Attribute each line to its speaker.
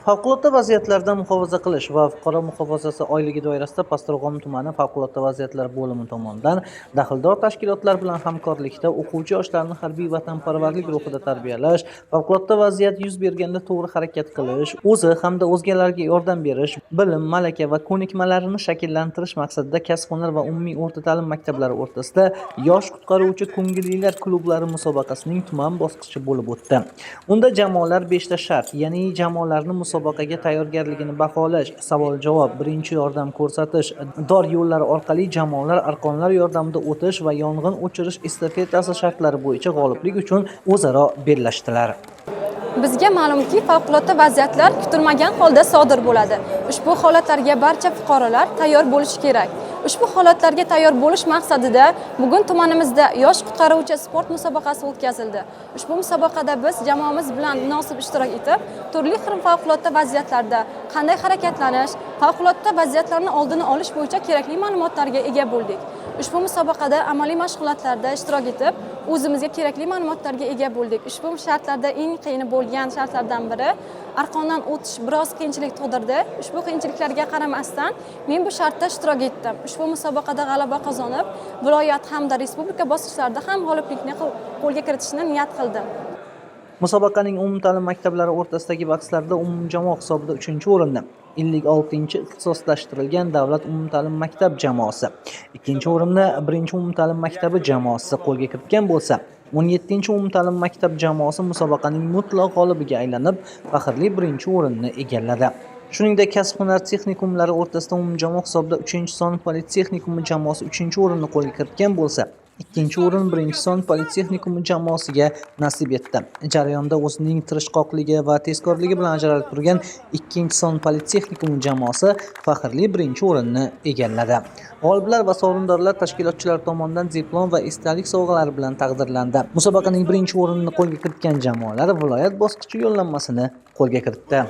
Speaker 1: Favqulodda vaziyatlardan muhofaza qilish va fuqaro muhofazasi oyligi doirasida Pastdarg'om tumani Favqulodda vaziyatlar bo'limi tomonidan daxldor tashkilotlar bilan hamkorlikda o'quvchi yoshlarni harbiy vatanparvarlik ruhida tarbiyalash, favqulodda vaziyat yuz berganda to'g'ri harakat qilish, o'zi hamda o'zgalarga yordam berish, bilim, malaka va ko'nikmalarini shakllantirish maqsadida kasb-hunar va umumiy o'rta ta'lim maktablari o'rtasida yosh qutqaruvchi ko'ngillilar klublari musobaqasining tuman bosqichi bo'lib o'tdi. Unda jamoalar 5 ta shart, ya'ni jamoalarni musobaqaga tayyorgarligini baholash, savol-javob, birinchi yordam ko'rsatish, dor yo'llari orqali jamoalar arqonlar yordamida o'tish va yong'in o'chirish estafetasi shartlari bo'yicha g'oliblik uchun o'zaro bellashdilar.
Speaker 2: Bizga ma'lumki, favqulodda vaziyatlar kutilmagan holda sodir bo'ladi. Ushbu holatlarga barcha fuqarolar tayyor bo'lishi kerak. Ushbu holatlarga tayyor bo'lish maqsadida bugun tumanimizda yosh qutqaruvchi sport musobaqasi o'tkazildi. Ushbu musobaqada biz jamoamiz bilan munosib ishtirok etib, turli xil favqulodda vaziyatlarda qanday harakatlanish, favqulodda vaziyatlarni oldini olish bo'yicha kerakli ma'lumotlarga ega bo'ldik. Ushbu musobaqada amaliy mashg'ulotlarda ishtirok etib, o'zimizga kerakli ma'lumotlarga ega bo'ldik. Ushbu shartlarda eng qiyini bo'lgan shartlardan biri arqondan o'tish biroz qiyinchilik tug'dirdi. Ushbu qiyinchiliklarga qaramasdan men bu shartda ishtirok etdim. Ushbu musobaqada g'alaba qozonib, viloyat hamda respublika bosqichlarida ham g'oliblikni qo'lga kiritishni niyat qildim.
Speaker 1: Musobaqaning umumta'lim maktablari o'rtasidagi bahslarda umumjamoa hisobida 3-o'rinni 56 ixtisoslashtirilgan davlat umumta'lim maktab jamoasi, 2-o'rinni 1-umumta'lim maktabi jamoasi qo'lga kiritgan bo'lsa, 17-umumta'lim maktab jamoasi musobaqaning mutlaq g'olibiga aylanib, faxrli 1-o'rinni egalladi. Shuningdek, kasb-hunar texnikumlari o'rtasida umumjamoa hisobida 3-son politexnikumi jamoasi 3-o'rinni qo'lga kiritgan bo'lsa, 2-o'rin 1-son politexnikumi jamoasiga nasib etdi. Jarayonda o'zining tirishqoqligi va tezkorligi bilan ajralib turgan 2-son politexnikumi jamoasi faxrli 1-o'rinni egalladi. G'oliblar va sovrindorlar tashkilotchilar tomonidan diplom va esdalik sovg'alari bilan taqdirlandi. Musobaqaning 1-o'rinini qo'lga kiritgan jamoalar viloyat bosqichi yo'llanmasini qo'lga kiritdi.